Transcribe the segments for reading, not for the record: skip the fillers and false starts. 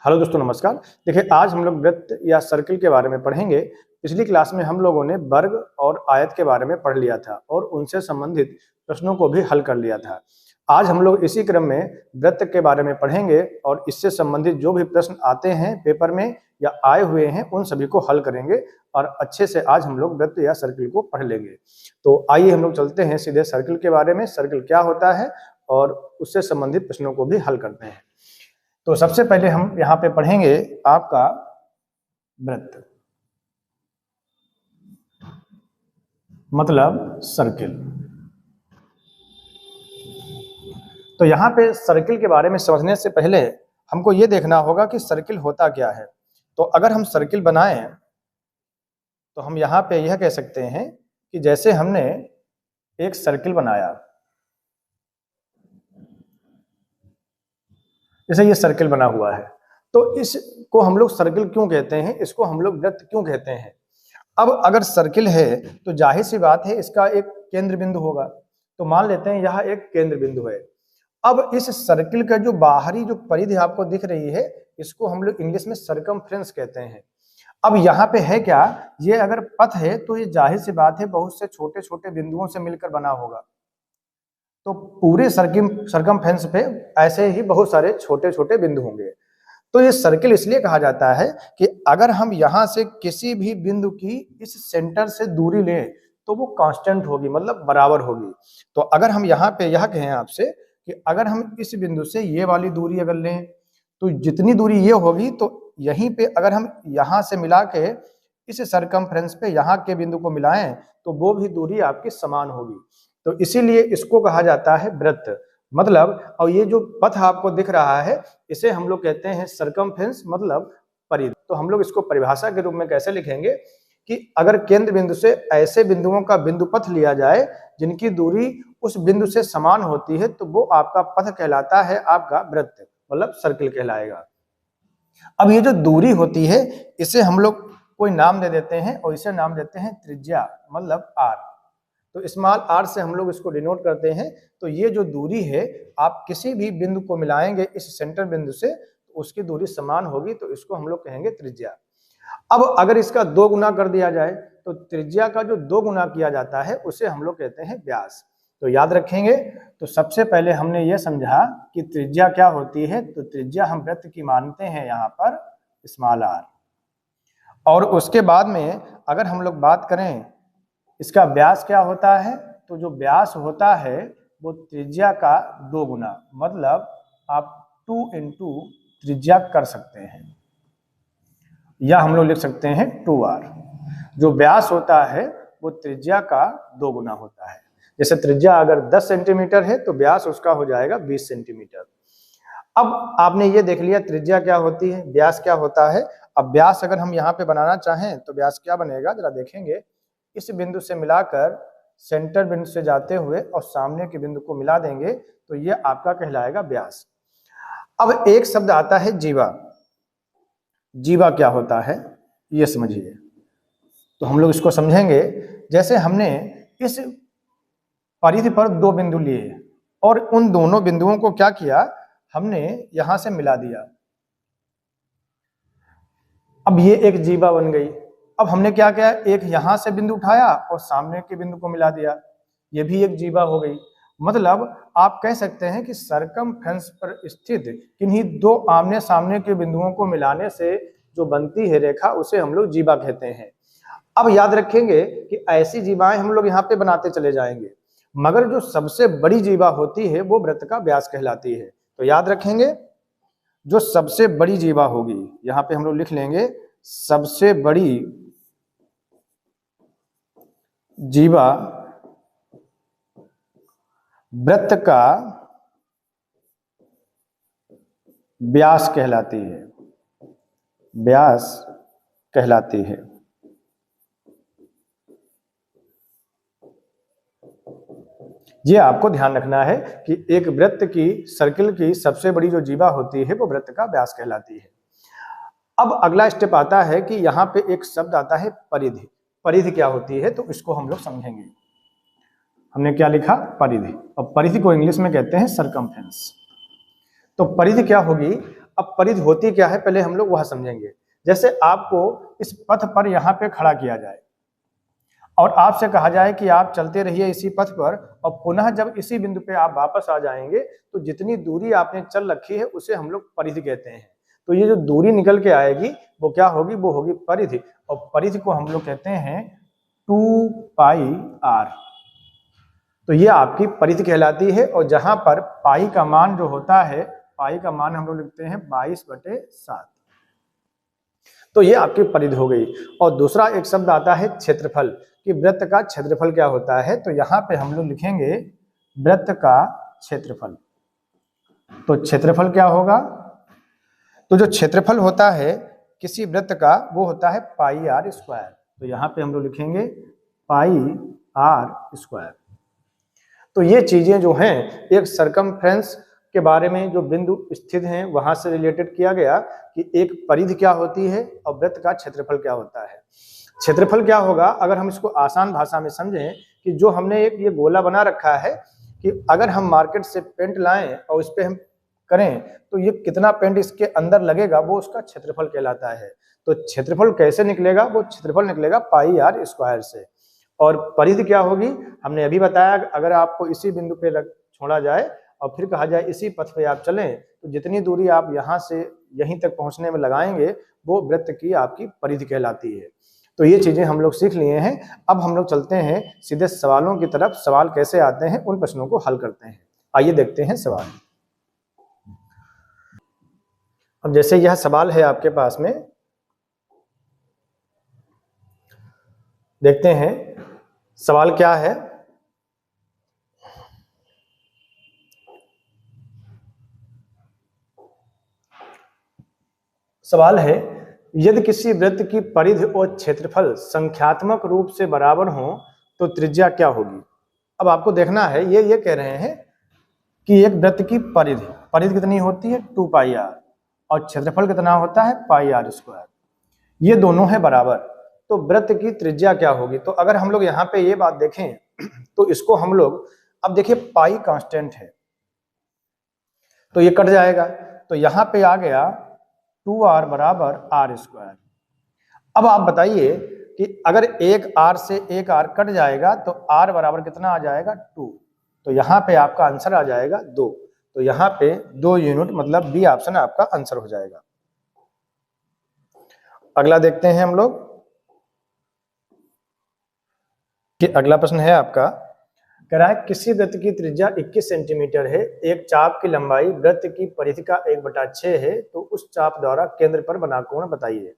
Hello दोस्तों, नमस्कार। देखिए, आज हम लोग वृत्त या सर्किल के बारे में पढ़ेंगे। पिछली क्लास में हम लोगों ने वर्ग और आयत के बारे में पढ़ लिया था और उनसे संबंधित प्रश्नों को भी हल कर लिया था। आज हम लोग इसी क्रम में वृत्त के बारे में पढ़ेंगे और इससे संबंधित जो भी प्रश्न आते हैं पेपर में या आए हुए हैं उन सभी को हल करेंगे और अच्छे से आज हम लोग वृत्त या सर्किल को पढ़ लेंगे। तो आइए हम लोग चलते हैं सीधे सर्किल के बारे में। सर्किल क्या होता है और उससे संबंधित प्रश्नों को भी हल करते हैं। तो सबसे पहले हम यहाँ पे पढ़ेंगे आपका वृत्त, मतलब सर्किल। तो यहाँ पे सर्किल के बारे में समझने से पहले हमको ये देखना होगा कि सर्किल होता क्या है। तो अगर हम सर्किल बनाएं तो हम यहाँ पे यह कह सकते हैं कि जैसे हमने एक सर्किल बनाया, जैसे ये सर्किल बना हुआ है, तो इसको हम लोग सर्किल क्यों कहते हैं, इसको हम लोग वृत्त क्यों कहते हैं। अब अगर सर्किल है तो जाहिर सी बात है इसका एक केंद्र बिंदु होगा। तो मान लेते हैं यह एक केंद्र बिंदु है। अब इस सर्किल का जो बाहरी जो परिधि आपको दिख रही है इसको हम लोग इंग्लिश में सरकमफ्रेंस कहते हैं। अब यहाँ पे है क्या, ये अगर पथ है तो ये जाहिर सी बात है बहुत से छोटे छोटे बिंदुओं से मिलकर बना होगा। तो पूरे सरकमफ्रेंस पे ऐसे ही बहुत सारे छोटे छोटे बिंदु होंगे। तो ये सर्किल इसलिए कहा जाता है कि अगर हम यहाँ से किसी भी बिंदु की इस सेंटर से दूरी लें तो वो कांस्टेंट होगी, मतलब बराबर होगी। तो अगर हम यहाँ पे यह कहें आपसे कि अगर हम इस बिंदु से ये वाली दूरी अगर लें तो जितनी दूरी ये होगी, तो यहीं पे अगर हम यहाँ से मिला के इस सरकमफ्रेंस पे यहाँ के बिंदु को मिलाएं तो वो भी दूरी आपकी समान होगी। तो इसीलिए इसको कहा जाता है वृत्त, मतलब। और ये जो पथ आपको दिख रहा है इसे हम लोग कहते हैं सरकमफ्रेंस, मतलब परिधि। तो हम लोग इसको परिभाषा के रूप में कैसे लिखेंगे कि अगर केंद्र बिंदु से ऐसे बिंदुओं का बिंदु पथ लिया जाए जिनकी दूरी उस बिंदु से समान होती है तो वो आपका पथ कहलाता है, आपका वृत्त मतलब सर्किल कहलाएगा। अब ये जो दूरी होती है इसे हम लोग कोई नाम दे देते हैं और इसे नाम देते हैं त्रिज्या, मतलब आर। तो स्मॉल आर से हम लोग इसको डिनोट करते हैं। तो ये जो दूरी है आप किसी भी बिंदु को मिलाएंगे इस सेंटर बिंदु से तो उसकी दूरी समान होगी, तो इसको हम लोग कहेंगे त्रिज्या। अब अगर इसका 2 गुना कर दिया जाए तो त्रिज्या का जो 2 गुना किया जाता है उसे हम लोग कहते हैं व्यास। तो याद रखेंगे। तो सबसे पहले हमने ये समझा कि त्रिज्या क्या होती है। तो त्रिज्या हम वृत्त की मानते हैं यहाँ पर स्मॉल आर। और उसके बाद में अगर हम लोग बात करें इसका व्यास क्या होता है, तो जो व्यास होता है वो त्रिज्या का 2 गुना, मतलब आप 2 इंटू त्रिज्या कर सकते हैं, या हम लोग लिख सकते हैं 2r। जो व्यास होता है वो त्रिज्या का 2 गुना होता है। जैसे त्रिज्या अगर 10 सेंटीमीटर है तो व्यास उसका हो जाएगा 20 सेंटीमीटर। अब आपने ये देख लिया त्रिज्या क्या होती है, व्यास क्या होता है। अब व्यास अगर हम यहाँ पे बनाना चाहें तो व्यास क्या बनेगा, जरा देखेंगे। इस बिंदु से मिलाकर सेंटर बिंदु से जाते हुए और सामने के बिंदु को मिला देंगे तो ये आपका कहलाएगा व्यास। अब एक शब्द आता है जीवा। जीवा क्या होता है ये समझिए। तो हम लोग इसको समझेंगे। जैसे हमने इस परिधि पर 2 बिंदु लिए और उन दोनों बिंदुओं को क्या किया, हमने यहां से मिला दिया। अब ये एक जीवा बन गई। अब हमने क्या किया, एक यहां से बिंदु उठाया और सामने के बिंदु को मिला दिया, ये भी एक जीवा हो गई। मतलब आप कह सकते हैं कि सरकमफ्रेंस पर स्थित किन्हीं 2 आमने सामने के बिंदुओं को मिलाने से जो बनती है रेखा उसे हम लोग जीवा कहते हैं। अब याद रखेंगे कि ऐसी जीवाएं हम लोग यहाँ पे बनाते चले जाएंगे, मगर जो सबसे बड़ी जीवा होती है वो वृत्त का व्यास कहलाती है। तो याद रखेंगे जो सबसे बड़ी जीवा होगी, यहाँ पे हम लोग लिख लेंगे सबसे बड़ी जीवा वृत्त का व्यास कहलाती है, व्यास कहलाती है। ये आपको ध्यान रखना है कि एक वृत्त की, सर्किल की सबसे बड़ी जो जीवा होती है वो वृत्त का व्यास कहलाती है। अब अगला स्टेप आता है कि यहाँ पे एक शब्द आता है परिधि। परिधि क्या होती है तो इसको हम लोग समझेंगे। हमने क्या लिखा, परिधि। और परिधि को इंग्लिश में कहते हैं सरकमफ्रेंस। तो परिधि क्या होगी, अब परिधि होती क्या है पहले हम लोग वह समझेंगे। जैसे आपको इस पथ पर यहाँ पे खड़ा किया जाए और आपसे कहा जाए कि आप चलते रहिए इसी पथ पर, और पुनः जब इसी बिंदु पे आप वापस आ जाएंगे तो जितनी दूरी आपने चल रखी है उसे हम लोग परिधि कहते हैं। तो ये जो दूरी निकल के आएगी वो क्या होगी, वो होगी परिधि, और परिधि को हम लोग कहते हैं 2πr। तो ये आपकी परिधि कहलाती है। और जहां पर पाई का मान जो होता है, पाई का मान हम लोग लिखते हैं 22/7। तो ये आपकी परिधि हो गई। और दूसरा एक शब्द आता है क्षेत्रफल, कि वृत्त का क्षेत्रफल क्या होता है। तो यहाँ पे हम लोग लिखेंगे वृत्त का क्षेत्रफल। तो क्षेत्रफल क्या होगा, तो जो क्षेत्रफल होता है किसी वृत्त का वो होता है πr²। तो यहाँ पे हम लोग लिखेंगे πr²। तो ये चीजें जो हैं एक सरकमफ्रेंस के बारे में जो बिंदु स्थित हैं वहां से रिलेटेड किया गया कि एक परिधि क्या होती है और वृत्त का क्षेत्रफल क्या होता है। क्षेत्रफल क्या होगा, अगर हम इसको आसान भाषा में समझें कि जो हमने एक ये गोला बना रखा है कि अगर हम मार्केट से पेंट लाएं और इस पे हम करें तो ये कितना पेंट इसके अंदर लगेगा वो उसका क्षेत्रफल कहलाता है। तो क्षेत्रफल कैसे निकलेगा, वो क्षेत्रफल निकलेगा πr² से। और परिधि क्या होगी, हमने अभी बताया, अगर आपको इसी बिंदु पे छोड़ा जाए और फिर कहा जाए इसी पथ पे आप चलें तो जितनी दूरी आप यहाँ से यहीं तक पहुँचने में लगाएंगे वो वृत्त की आपकी परिधि कहलाती है। तो ये चीजें हम लोग सीख लिए हैं। अब हम लोग चलते हैं सीधे सवालों की तरफ। सवाल कैसे आते हैं उन प्रश्नों को हल करते हैं। आइए देखते हैं सवाल। अब जैसे यह सवाल है आपके पास में, देखते हैं सवाल क्या है। सवाल है, यदि किसी वृत्त की परिधि और क्षेत्रफल संख्यात्मक रूप से बराबर हो तो त्रिज्या क्या होगी। अब आपको देखना है, ये कह रहे हैं कि एक वृत्त की परिधि कितनी होती है 2πr और क्षेत्रफल कितना होता है πr²। ये दोनों है बराबर, तो वृत्त की त्रिज्या क्या होगी। तो अगर हम लोग यहाँ पे ये बात देखें तो इसको हम लोग, अब देखिए पाई कांस्टेंट है तो ये कट जाएगा, तो यहाँ पे आ गया 2r बराबर r²। अब आप बताइए कि अगर एक r से एक r कट जाएगा तो r बराबर कितना आ जाएगा 2। तो यहाँ पे आपका आंसर आ जाएगा 2। तो यहाँ पे 2 यूनिट, मतलब बी ऑप्शन आपका आंसर हो जाएगा। अगला देखते हैं हम लोग कि अगला प्रश्न है आपका, कह रहा है किसी वृत्त की त्रिज्या 21 सेंटीमीटर है, एक चाप की लंबाई वृत्त की परिधि का 1/6 है, तो उस चाप द्वारा केंद्र पर बना कोण बताइए।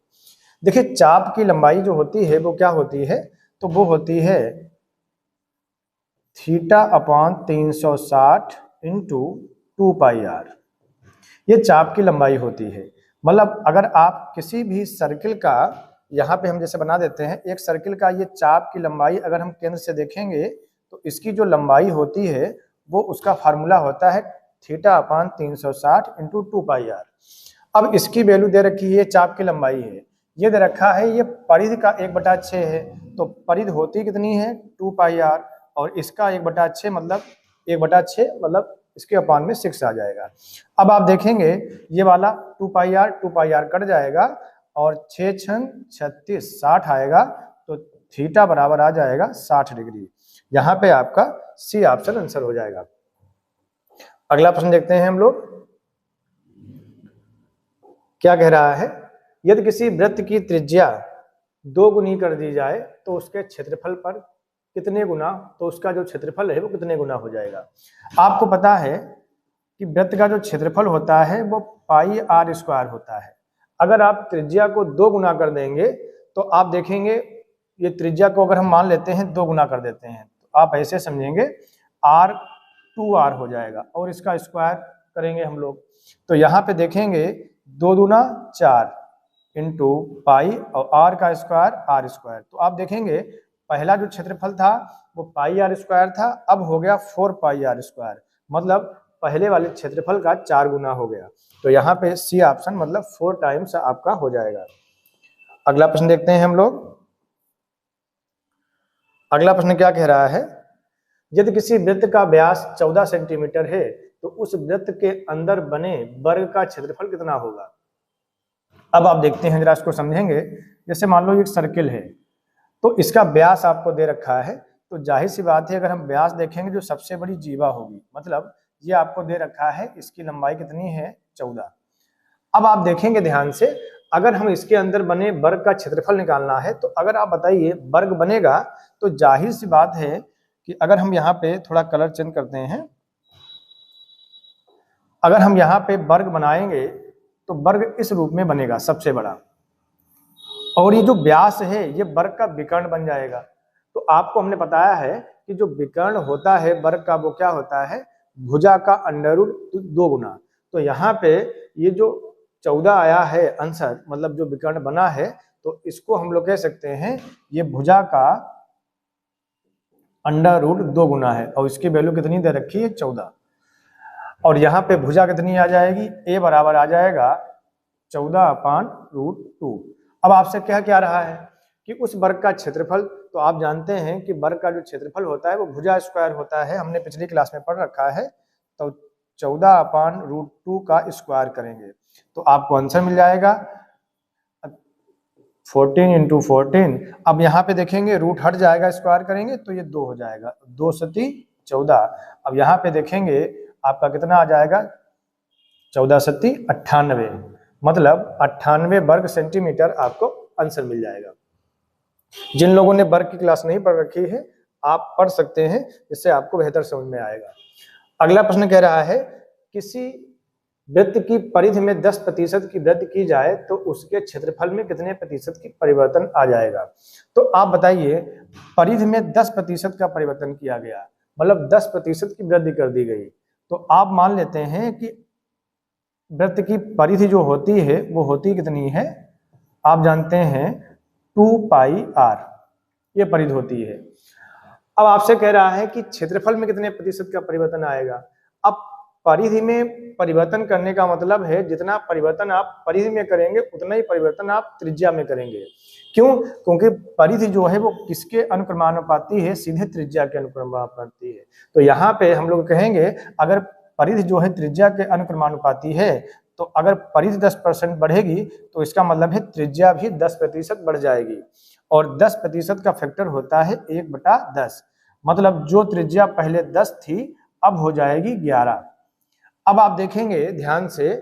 देखिए चाप की लंबाई जो होती है वो क्या होती है, तो वो होती है θ/360 × 2πr। ये चाप की लंबाई होती है। मतलब अगर आप किसी भी सर्किल का, यहाँ पे हम जैसे बना देते हैं एक सर्किल का, ये चाप की लंबाई अगर हम केंद्र से देखेंगे तो इसकी जो लंबाई होती है वो उसका फार्मूला होता है θ/360 × 2πr। अब इसकी वैल्यू दे रखी है, चाप की लंबाई है, ये दे रखा है ये परिधि का 1/6 है, तो परिधि होती कितनी है 2πr, और इसका 1/6 मतलब 1/6 मतलब इसके अपान में 6 आ जाएगा। अब आप देखेंगे ये वाला 2πr कट जाएगा और 6 × 36 60 आएगा, तो थीटा बराबर आ जाएगा 60 डिग्री। यहाँ पे आपका सी ऑप्शन आंसर हो जाएगा। अगला प्रश्न देखते हैं हम लोग, क्या कह रहा है, यदि किसी वृत्त की त्रिज्या 2 गुनी कर दी जाए तो उसके क्षेत्रफल पर कितने गुना, तो उसका जो क्षेत्रफल है वो कितने गुना हो जाएगा। आपको पता है कि वृत्त का जो क्षेत्रफल होता है वो πr² होता है। अगर आप त्रिज्या को 2 गुना कर देंगे तो आप देखेंगे ये त्रिज्या को अगर हम मान लेते हैं 2 गुना कर देते हैं तो आप ऐसे समझेंगे r 2r हो जाएगा, और इसका स्क्वायर करेंगे हम लोग तो यहाँ पे देखेंगे 2 दूना 4 इंटू पाई और r का स्क्वायर r²। तो आप देखेंगे पहला जो क्षेत्रफल था वो πr² था, अब हो गया 4πr², मतलब पहले वाले क्षेत्रफल का 4 गुना हो गया। तो यहाँ पे सी ऑप्शन मतलब 4 टाइम्स आपका हो जाएगा। अगला प्रश्न देखते हैं हम लोग। अगला प्रश्न क्या कह रहा है, यदि किसी वृत्त का व्यास 14 सेंटीमीटर है तो उस वृत्त के अंदर बने वर्ग का क्षेत्रफल कितना होगा। अब आप देखते हैं, जरा इसको समझेंगे। जैसे मान लो एक सर्किल है, तो इसका व्यास आपको दे रखा है, तो जाहिर सी बात है अगर हम व्यास देखेंगे जो सबसे बड़ी जीवा होगी, मतलब ये आपको दे रखा है, इसकी लंबाई कितनी है 14। अब आप देखेंगे ध्यान से, अगर हम इसके अंदर बने वर्ग का क्षेत्रफल निकालना है, तो अगर आप बताइए वर्ग बनेगा, तो जाहिर सी बात है कि अगर हम यहाँ पे थोड़ा कलर चेंज करते हैं, अगर हम यहाँ पे वर्ग बनाएंगे तो वर्ग इस रूप में बनेगा सबसे बड़ा, और ये जो व्यास है ये वर्ग का विकर्ण बन जाएगा। तो आपको हमने बताया है कि जो विकर्ण होता है वर्ग का वो क्या होता है, भुजा का अंडर रूट 2 गुना। तो यहाँ पे ये जो 14 आया है आंसर, मतलब जो विकर्ण बना है, तो इसको हम लोग कह सकते हैं ये भुजा का अंडर रूट 2 गुना है, और इसकी वैल्यू कितनी दे रखी है 14। और यहाँ पे भुजा कितनी आ जाएगी, a बराबर आ जाएगा 14/√2। अब आपसे क्या रहा है कि उस वर्ग का क्षेत्रफल, तो आप जानते हैं कि वर्ग का जो क्षेत्रफल होता है वो भुजा स्क्वायर होता है, हमने पिछली क्लास में पढ़ रखा है। तो 14/√2 का स्क्वायर करेंगे तो आपको आंसर मिल जाएगा 14 × 14। अब यहाँ पे देखेंगे रूट हट जाएगा, स्क्वायर करेंगे तो ये 2 हो जाएगा, 2 सती 14। अब यहाँ पे देखेंगे आपका कितना आ जाएगा, 14 सती 98, मतलब 98 वर्ग सेंटीमीटर आपको आंसर मिल जाएगा। जिन लोगों ने वर्ग की क्लास नहीं पढ़ रखी है आप पढ़ सकते हैं, जिससे आपको बेहतर समझ में आएगा। अगला प्रश्न कह रहा है, किसी वृत्त की परिधि में 10% की वृद्धि की जाए तो उसके क्षेत्रफल में कितने प्रतिशत की परिवर्तन आ जाएगा। तो आप बताइए, परिधि में 10% का परिवर्तन किया गया, मतलब 10% की वृद्धि कर दी गई, तो आप मान लेते हैं कि वृत्त की परिधि जो होती है वो होती कितनी है, आप जानते हैं 2πr, ये परिधि होती है। अब आपसे कह रहा है कि क्षेत्रफल में कितने प्रतिशत का परिवर्तन आएगा। अब परिधि में परिवर्तन करने का मतलब है जितना परिवर्तन आप परिधि में करेंगे उतना ही परिवर्तन आप त्रिज्या में करेंगे। क्यों? क्योंकि परिधि जो है वो किसके अनुक्रमानुपाती है, सीधे त्रिज्या के अनुक्रमानुपाती है। तो यहाँ पे हम लोग कहेंगे अगर परिधि जो है त्रिज्या के अनुक्रमानुपाती है, तो अगर परिधि 10% बढ़ेगी तो इसका मतलब है त्रिज्या भी 10% बढ़ जाएगी, और 10% का फैक्टर होता है 1/10, मतलब जो त्रिज्या पहले 10 थी अब हो जाएगी 11। अब आप देखेंगे ध्यान से,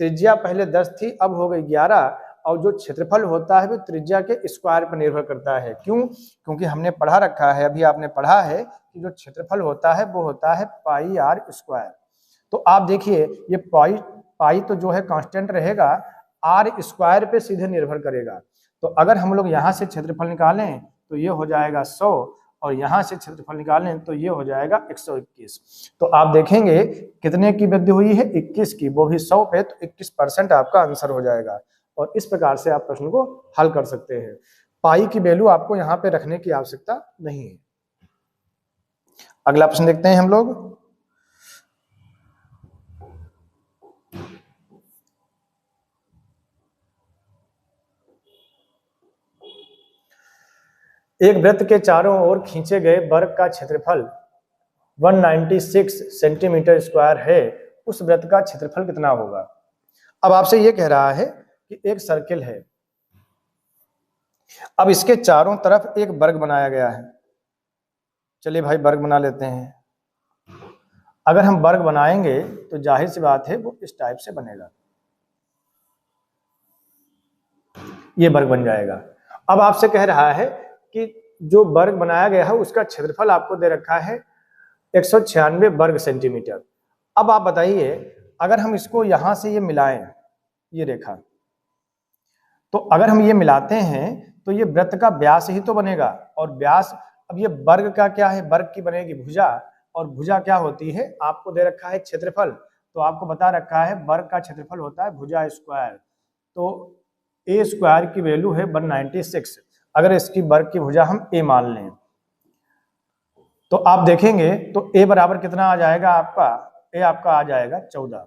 त्रिज्या पहले 10 थी अब हो गई 11, और जो क्षेत्रफल होता है वो त्रिज्या के स्क्वायर पर निर्भर करता है। क्यों? क्योंकि हमने पढ़ा रखा है, अभी आपने पढ़ा है कि जो क्षेत्रफल होता है वो होता है πr²। तो आप देखिए ये पाई तो जो है कांस्टेंट रहेगा, r² पे सीधे निर्भर करेगा। तो अगर हम लोग यहाँ से क्षेत्रफल निकालें तो ये हो जाएगा 100, और यहाँ से क्षेत्रफल निकालें तो ये हो जाएगा 121। तो आप देखेंगे कितने की वृद्धि हुई है, 21 की, वो भी 100 पे, तो 21% आपका आंसर हो जाएगा। और इस प्रकार से आप प्रश्न को हल कर सकते हैं। पाई की वैल्यू आपको यहाँ पे रखने की आवश्यकता नहीं है। अगला प्रश्न देखते हैं हम लोग। एक वृत्त के चारों ओर खींचे गए वर्ग का क्षेत्रफल 196 सेंटीमीटर स्क्वायर है, उस वृत्त का क्षेत्रफल कितना होगा। अब आपसे ये कह रहा है कि एक सर्किल है, अब इसके चारों तरफ एक वर्ग बनाया गया है। चलिए भाई वर्ग बना लेते हैं। अगर हम वर्ग बनाएंगे तो जाहिर सी बात है वो इस टाइप से बनेगा, ये वर्ग बन जाएगा। अब आपसे कह रहा है कि जो वर्ग बनाया गया है उसका क्षेत्रफल आपको दे रखा है 196 वर्ग सेंटीमीटर। अब आप बताइए अगर हम इसको यहां से ये मिलाएं, ये रेखा, तो अगर हम ये मिलाते हैं तो ये वृत्त का व्यास ही तो बनेगा, और व्यास, अब ये वर्ग का क्या है, वर्ग की बनेगी भुजा, और भुजा क्या होती है, आपको दे रखा है क्षेत्रफल, तो आपको बता रखा है वर्ग का क्षेत्रफल होता है भुजा स्क्वायर। तो a² की वैल्यू है 196, अगर इसकी वर्ग की भुजा हम a मान लें तो आप देखेंगे तो a बराबर कितना आ जाएगा आपका, a आपका आ जाएगा 14।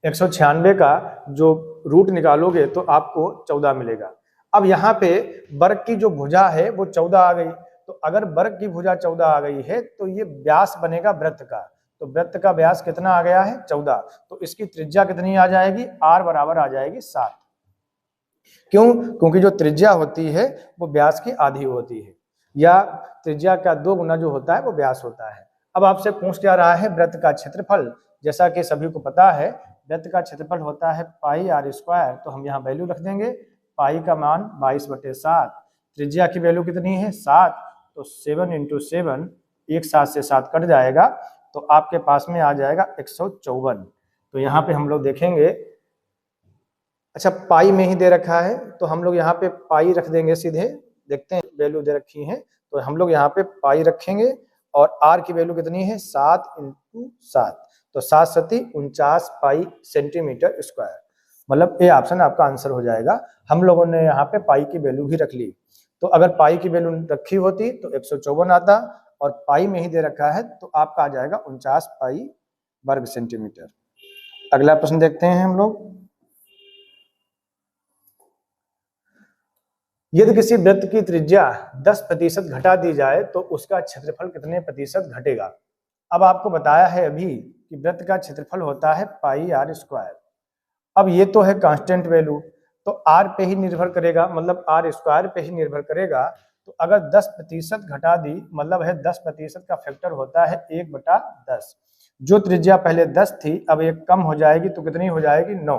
196 का जो रूट निकालोगे तो आपको 14 मिलेगा। अब यहाँ पे वर्ग की जो भुजा है वो 14 आ गई, तो अगर वर्ग की भुजा 14 आ गई है तो ये व्यास बनेगा वृत्त का, तो वृत्त का व्यास कितना आ गया है 14, तो इसकी त्रिज्या कितनी आ जाएगी, r बराबर आ जाएगी 7। क्यों? क्योंकि जो त्रिज्या होती है वो व्यास की आधी होती है, या त्रिज्या का 2 गुना जो होता है वो व्यास होता है। अब आपसे पूछ क्या रहा है वृत्त का क्षेत्रफल, जैसा कि सभी को पता है वृत्त का क्षेत्रफल होता है पाई r स्क्वायर, तो हम यहाँ वैल्यू रख देंगे, पाई का मान 22/7, त्रिज्या की वैल्यू कितनी है 7, तो 7 × 7, एक 7 से 7 कट जाएगा, तो आपके पास में आ जाएगा 154। तो यहाँ पे हम लोग देखेंगे, अच्छा पाई में ही दे रखा है तो हम लोग यहाँ पे पाई रख देंगे सीधे, देखते हैं वैल्यू दे रखी है तो हम लोग यहाँ पे पाई रखेंगे, और r की वैल्यू कितनी है 7 × 7, तो 7 सती 49 पाई सेंटीमीटर स्क्वायर, मतलब ये ऑप्शन आपका आंसर हो जाएगा। हम लोगों ने यहाँ पे पाई की वैल्यू भी रख ली, तो अगर पाई की वैल्यू रखी होती तो 154 आता, और पाई में ही दे रखा है तो आपका आ जाएगा 49 पाई वर्ग सेंटीमीटर। अगला प्रश्न देखते हैं हम लोग, यदि किसी वृत्त की त्रिज्या 10% घटा दी जाए तो उसका क्षेत्रफल कितने प्रतिशत घटेगा। अब आपको बताया है अभी कि वृत्त का क्षेत्रफल होता है पाई r स्क्वायर। अब ये तो है कांस्टेंट वैल्यू, तो r पे ही निर्भर करेगा, मतलब r स्क्वायर पे ही निर्भर करेगा। तो अगर 10% घटा दी, मतलब है 10% का फैक्टर होता है 1/10, जो त्रिज्या पहले 10 थी अब एक कम हो जाएगी तो कितनी हो जाएगी 9।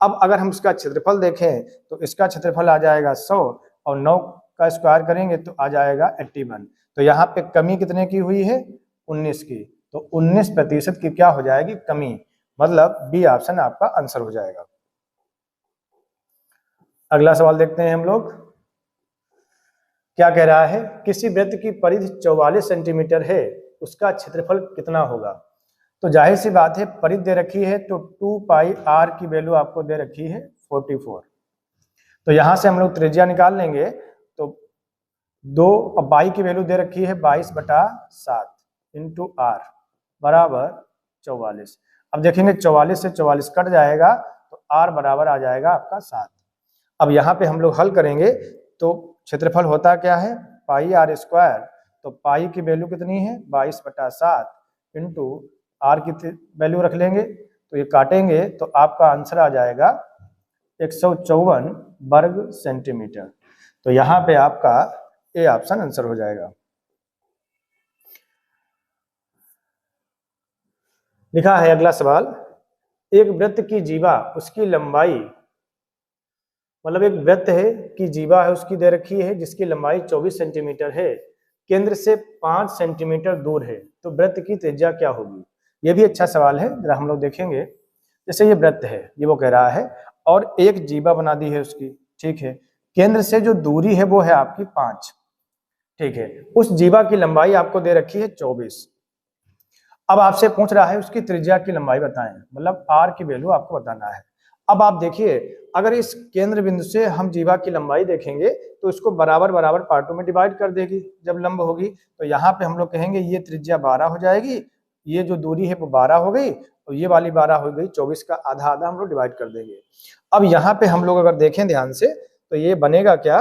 अब अगर हम इसका क्षेत्रफल देखें तो इसका क्षेत्रफल आ जाएगा 100, और 9 का स्क्वायर करेंगे तो आ जाएगा 81। तो यहाँ पे कमी कितने की हुई है 19 की, तो 19% की क्या हो जाएगी कमी, मतलब बी ऑप्शन आपका आंसर हो जाएगा। अगला सवाल देखते हैं हम लोग, क्या कह रहा है, किसी वृत्त की परिधि 44 सेंटीमीटर है, उसका क्षेत्रफल कितना होगा। तो जाहिर सी बात है परिधि दे रखी है तो 2 पाई r की वैल्यू आपको दे रखी है 44, तो यहां से हम लोग त्रिज्या निकाल लेंगे, तो 2 और बाई की वैल्यू दे रखी है 22/7 इंटू r बराबर 44। अब देखेंगे 44 से 44 कट जाएगा तो r बराबर आ जाएगा आपका 7। अब यहाँ पे हम लोग हल करेंगे तो क्षेत्रफल होता क्या है पाई r स्क्वायर, तो पाई की वैल्यू कितनी है 22/7 इंटू r की वैल्यू रख लेंगे, तो ये काटेंगे तो आपका आंसर आ जाएगा 154 वर्ग सेंटीमीटर। तो यहाँ पे आपका ए ऑप्शन आंसर हो जाएगा। लिखा है अगला सवाल, एक वृत्त की जीवा उसकी लंबाई, मतलब एक वृत्त है कि जीवा है उसकी दे रखी है जिसकी लंबाई 24 सेंटीमीटर है, केंद्र से 5 सेंटीमीटर दूर है, तो वृत्त की त्रिज्या क्या होगी। यह भी अच्छा सवाल है, जरा हम लोग देखेंगे। जैसे ये वृत्त है, ये वो कह रहा है, और एक जीवा बना दी है उसकी, ठीक है, केंद्र से जो दूरी है वो है आपकी 5, ठीक है, उस जीवा की लंबाई आपको दे रखी है 24। अब आपसे पूछ रहा है उसकी त्रिज्या की लंबाई बताएं, मतलब r की वैल्यू आपको बताना है। अब आप देखिए, अगर इस केंद्र बिंदु से हम जीवा की लंबाई देखेंगे तो इसको बराबर बराबर पार्टों में डिवाइड कर देगी जब लंब होगी, तो यहाँ पे हम लोग कहेंगे ये त्रिज्या 12 हो जाएगी, ये जो दूरी है वो 12 हो गई, तो ये वाली 12 हो गई, 24 का आधा आधा हम लोग डिवाइड कर देंगे। अब यहाँ पे हम लोग अगर देखें ध्यान से तो ये बनेगा क्या,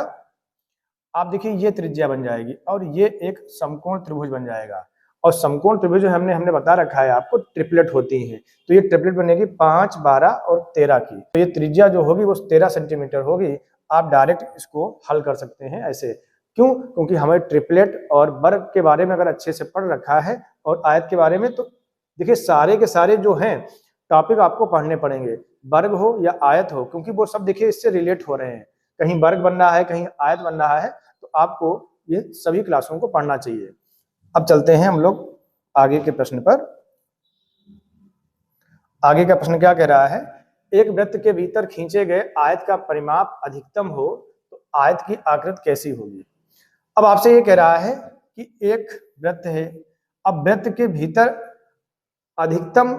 आप देखिए ये त्रिज्या बन जाएगी और ये एक समकोण त्रिभुज बन जाएगा, और समकोण त्रिभुज जो हमने बता रखा है आपको ट्रिपलेट होती है, तो ये ट्रिपलेट बनेगी 5, 12 और 13 की, तो ये त्रिज्या जो होगी वो 13 सेंटीमीटर होगी। आप डायरेक्ट इसको हल कर सकते हैं ऐसे, क्यों, क्योंकि हमें ट्रिपलेट और वर्ग के बारे में अगर अच्छे से पढ़ रखा है और आयत के बारे में, तो देखिए सारे के सारे जो हैं टॉपिक आपको पढ़ने पड़ेंगे, वर्ग हो या आयत हो, क्योंकि वो सब देखिए इससे रिलेट हो रहे हैं, कहीं वर्ग बन रहा है कहीं आयत बन रहा है, तो आपको ये सभी क्लासों को पढ़ना चाहिए। अब चलते हैं हम लोग आगे के प्रश्न पर। आगे का प्रश्न क्या कह रहा है, एक वृत्त के भीतर खींचे गए आयत का परिमाप अधिकतम हो तो आयत की आकृति कैसी होगी। अब आपसे ये कह रहा है कि एक वृत्त है, अब वृत्त के भीतर अधिकतम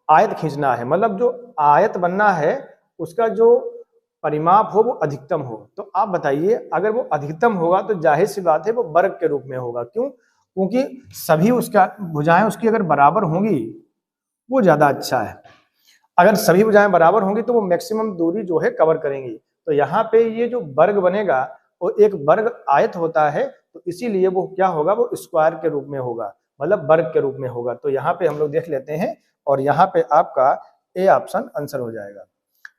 आयत खींचना है, मतलब जो आयत बनना है उसका जो परिमाप हो वो अधिकतम हो, तो आप बताइए अगर वो अधिकतम होगा तो जाहिर सी बात है वो वर्ग के रूप में होगा, क्यों, क्योंकि सभी उसका भुजाएं उसकी अगर बराबर होंगी वो ज्यादा अच्छा है, अगर सभी भुजाएं बराबर होंगी तो वो मैक्सिमम दूरी जो है कवर करेंगी। तो यहाँ पे ये जो वर्ग बनेगा वो एक वर्ग आयत होता है, तो इसीलिए वो क्या होगा, वो स्क्वायर के रूप में होगा, मतलब वर्ग के रूप में होगा। तो यहाँ पे हम लोग देख लेते हैं और यहाँ पे आपका ए ऑप्शन आंसर हो जाएगा।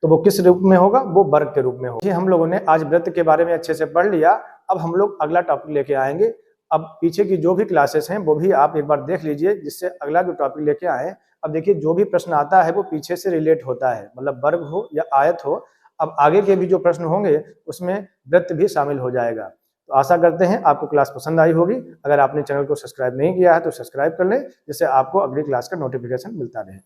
तो वो किस रूप में होगा? वो वर्ग के रूप में होगा। ये हम लोगों ने आज वृत्त के बारे में अच्छे से पढ़ लिया। अब हम लोग अगला टॉपिक लेके आएंगे। अब पीछे की जो भी क्लासेस हैं वो भी आप एक बार देख लीजिए, जिससे अगला जो टॉपिक लेके आए। अब देखिए जो भी प्रश्न आता है वो पीछे से रिलेट होता है, मतलब वर्ग हो या आयत हो। अब आगे के भी जो प्रश्न होंगे उसमें वृत्त भी शामिल हो जाएगा। तो आशा करते हैं आपको क्लास पसंद आई होगी। अगर आपने चैनल को सब्सक्राइब नहीं किया है तो सब्सक्राइब कर लें, जिससे आपको अगली क्लास का नोटिफिकेशन मिलता रहे।